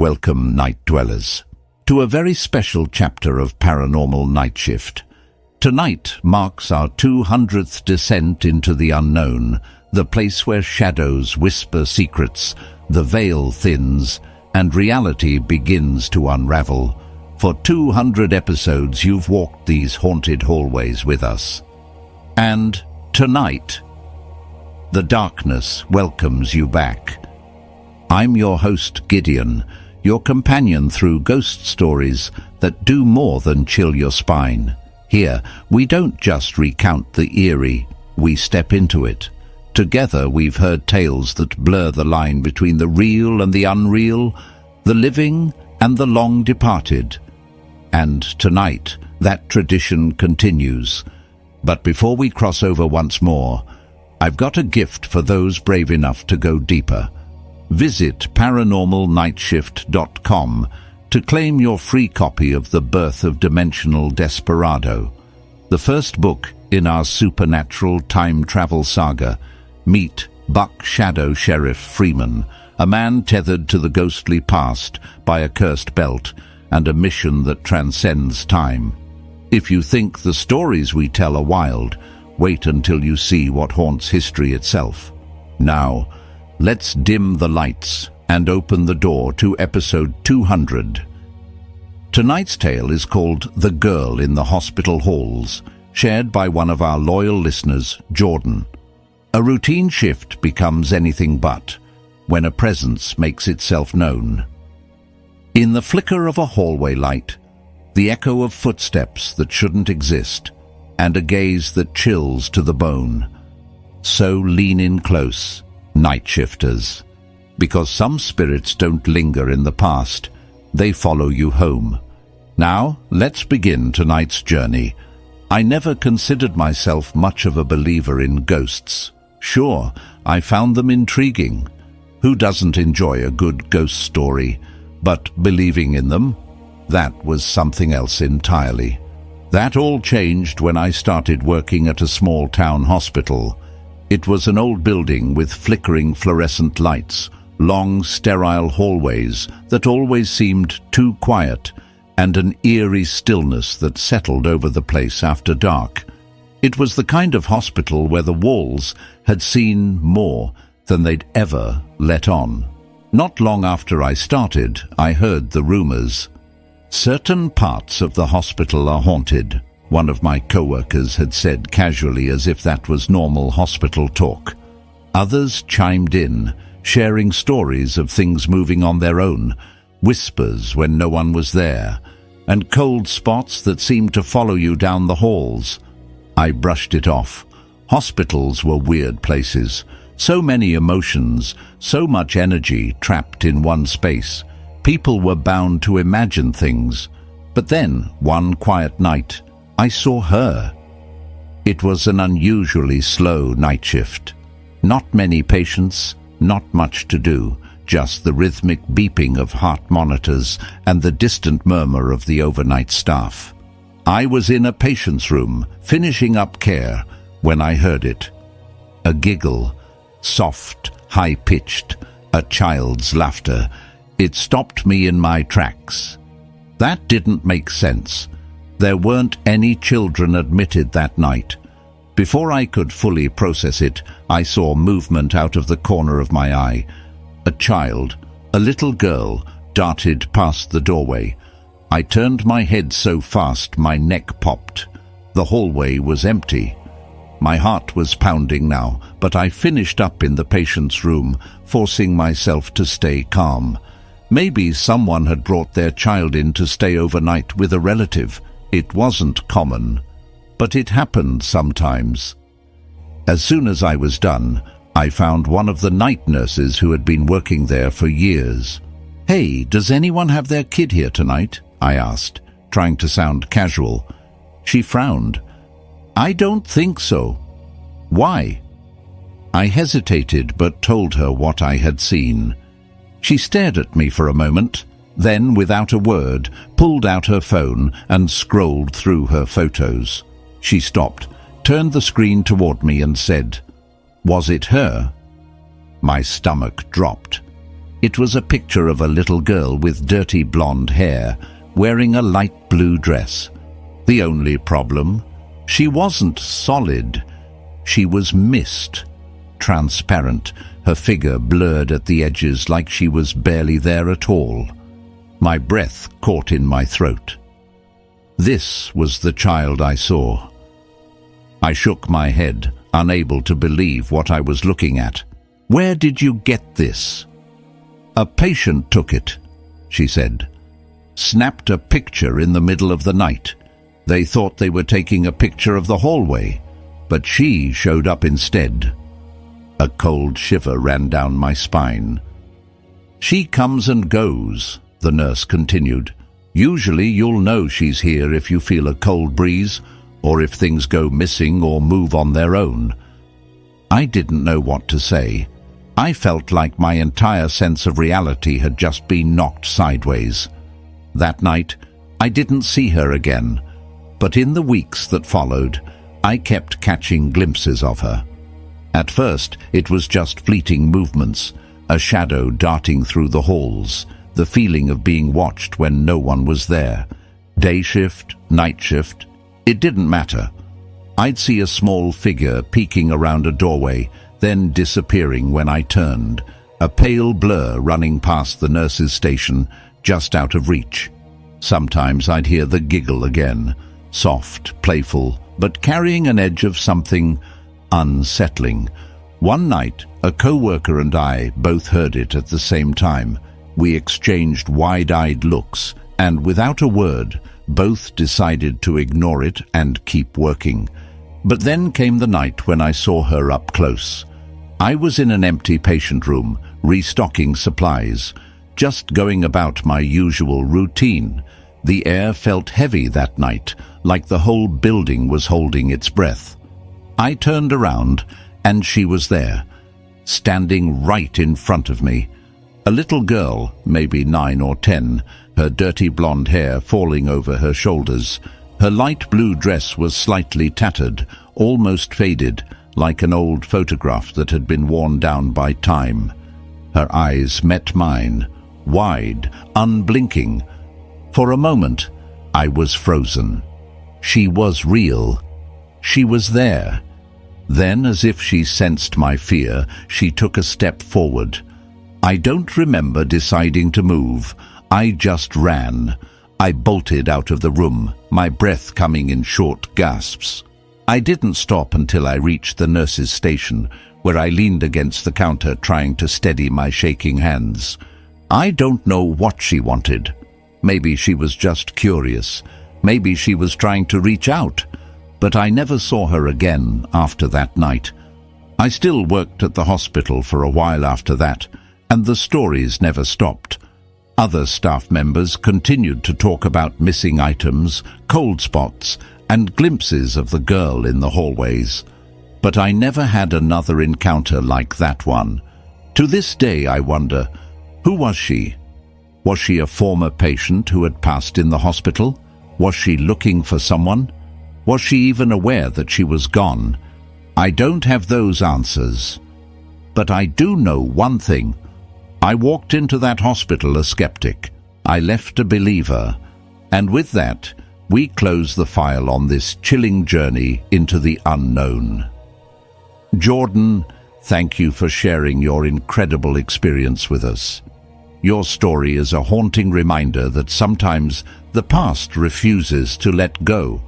welcome, night dwellers, to a very special chapter of Paranormal Nightshift. Tonight marks our 200th descent into the unknown, the place where shadows whisper secrets, the veil thins, and reality begins to unravel. For 200 episodes you've walked these haunted hallways with us. And tonight, the darkness welcomes you back. I'm your host, Gideon, your companion through ghost stories that do more than chill your spine. Here, we don't just recount the eerie, we step into it. Together we've heard tales that blur the line between the real and the unreal, the living and the long departed. And tonight, that tradition continues. But before we cross over once more, I've got a gift for those brave enough to go deeper. Visit paranormalnightshift.com to claim your free copy of The Birth of Dimensional Desperado, the first book in our supernatural time travel saga. Meet Buck Shadow Sheriff Freeman, a man tethered to the ghostly past by a cursed belt and a mission that transcends time. If you think the stories we tell are wild, wait until you see what haunts history itself. Now, let's dim the lights and open the door to episode 200. Tonight's tale is called The Girl in the Hospital Halls, shared by one of our loyal listeners, Jordan. A routine shift becomes anything but when a presence makes itself known. In the flicker of a hallway light, the echo of footsteps that shouldn't exist, and a gaze that chills to the bone. So lean in close, night shifters, because some spirits don't linger in the past, they follow you home. Now, let's begin tonight's journey. I never considered myself much of a believer in ghosts. Sure, I found them intriguing. Who doesn't enjoy a good ghost story? But believing in them? That was something else entirely. That all changed when I started working at a small town hospital. It was an old building with flickering fluorescent lights, long sterile hallways that always seemed too quiet, and an eerie stillness that settled over the place after dark. It was the kind of hospital where the walls had seen more than they'd ever let on. Not long after I started, I heard the rumors. Certain parts of the hospital are haunted, one of my co-workers had said casually, as if that was normal hospital talk. Others chimed in, sharing stories of things moving on their own, whispers when no one was there, and cold spots that seemed to follow you down the halls. I brushed it off. Hospitals were weird places. So many emotions, so much energy trapped in one space. People were bound to imagine things. But then, one quiet night, I saw her. It was an unusually slow night shift. Not many patients, not much to do, just the rhythmic beeping of heart monitors and the distant murmur of the overnight staff. I was in a patient's room, finishing up care, when I heard it. A giggle, soft, high-pitched, a child's laughter. It stopped me in my tracks. That didn't make sense. There weren't any children admitted that night. Before I could fully process it, I saw movement out of the corner of my eye. A child, a little girl, darted past the doorway. I turned my head so fast my neck popped. The hallway was empty. My heart was pounding now, but I finished up in the patient's room, forcing myself to stay calm. Maybe someone had brought their child in to stay overnight with a relative. It wasn't common, but it happened sometimes. As soon as I was done, I found one of the night nurses who had been working there for years. "Hey, does anyone have their kid here tonight?" I asked, trying to sound casual. She frowned. "I don't think so." "Why?" I hesitated but told her what I had seen. She stared at me for a moment, then, without a word, pulled out her phone and scrolled through her photos. She stopped, turned the screen toward me and said, "Was it her?" My stomach dropped. It was a picture of a little girl with dirty blonde hair, wearing a light blue dress. The only problem? She wasn't solid. She was mist, transparent, her figure blurred at the edges like she was barely there at all. My breath caught in my throat. This was the child I saw. I shook my head, unable to believe what I was looking at. "Where did you get this?" "A patient took it," she said. "Snapped a picture in the middle of the night. They thought they were taking a picture of the hallway, but she showed up instead." A cold shiver ran down my spine. "She comes and goes," the nurse continued. "Usually you'll know she's here if you feel a cold breeze, or if things go missing or move on their own." I didn't know what to say. I felt like my entire sense of reality had just been knocked sideways. That night, I didn't see her again, but in the weeks that followed, I kept catching glimpses of her. At first, it was just fleeting movements, a shadow darting through the halls, the feeling of being watched when no one was there. Day shift, night shift, it didn't matter. I'd see a small figure peeking around a doorway, then disappearing when I turned, a pale blur running past the nurse's station, just out of reach. Sometimes I'd hear the giggle again, soft, playful, but carrying an edge of something unsettling. One night, a co-worker and I both heard it at the same time. We exchanged wide-eyed looks, and without a word, both decided to ignore it and keep working. But then came the night when I saw her up close. I was in an empty patient room, restocking supplies, just going about my usual routine. The air felt heavy that night, like the whole building was holding its breath. I turned around, and she was there, standing right in front of me. A little girl, maybe 9 or 10, her dirty blonde hair falling over her shoulders. Her light blue dress was slightly tattered, almost faded, like an old photograph that had been worn down by time. Her eyes met mine, wide, unblinking. For a moment, I was frozen. She was real. She was there. Then, as if she sensed my fear, she took a step forward. I don't remember deciding to move. I just ran. I bolted out of the room, my breath coming in short gasps. I didn't stop until I reached the nurse's station, where I leaned against the counter trying to steady my shaking hands. I don't know what she wanted. Maybe she was just curious. Maybe she was trying to reach out. But I never saw her again after that night. I still worked at the hospital for a while after that, and the stories never stopped. Other staff members continued to talk about missing items, cold spots, and glimpses of the girl in the hallways. But I never had another encounter like that one. To this day I wonder, who was she? Was she a former patient who had passed in the hospital? Was she looking for someone? Was she even aware that she was gone? I don't have those answers. But I do know one thing. I walked into that hospital a skeptic. I left a believer. And with that, we close the file on this chilling journey into the unknown. Jordan, thank you for sharing your incredible experience with us. Your story is a haunting reminder that sometimes the past refuses to let go.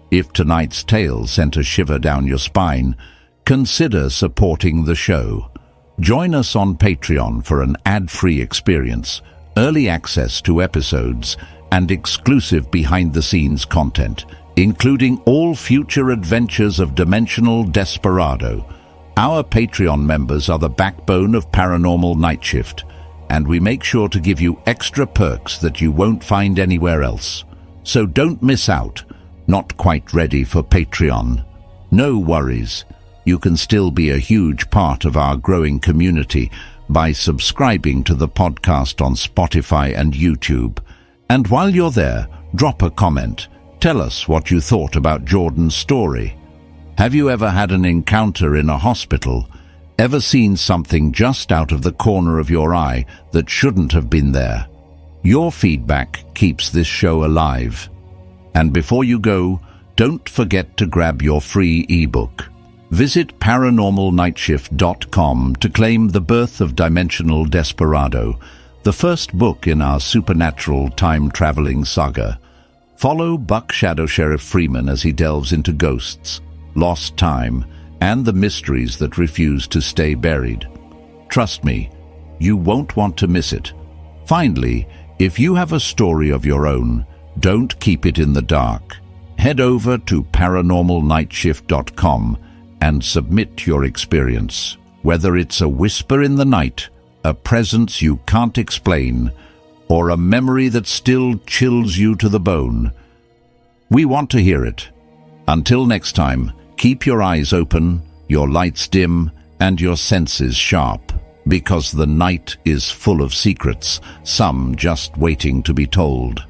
If tonight's tale sent a shiver down your spine, consider supporting the show. Join us on Patreon for an ad-free experience, early access to episodes, and exclusive behind-the-scenes content, including all future adventures of Dimensional Desperado. Our Patreon members are the backbone of Paranormal Nightshift, and we make sure to give you extra perks that you won't find anywhere else. So don't miss out. Not quite ready for Patreon? No worries. You can still be a huge part of our growing community by subscribing to the podcast on Spotify and YouTube. And while you're there, drop a comment. Tell us what you thought about Jordan's story. Have you ever had an encounter in a hospital? Ever seen something just out of the corner of your eye that shouldn't have been there? Your feedback keeps this show alive. And before you go, don't forget to grab your free ebook. Visit paranormalnightshift.com to claim The Birth of Dimensional Desperado, the first book in our supernatural time-traveling saga. Follow Buck Shadow Sheriff Freeman as he delves into ghosts, lost time, and the mysteries that refuse to stay buried. Trust me, you won't want to miss it. Finally, if you have a story of your own, don't keep it in the dark. Head over to paranormalnightshift.com and submit your experience. Whether it's a whisper in the night, a presence you can't explain, or a memory that still chills you to the bone, we want to hear it. Until next time, keep your eyes open, your lights dim, and your senses sharp, because the night is full of secrets, some just waiting to be told.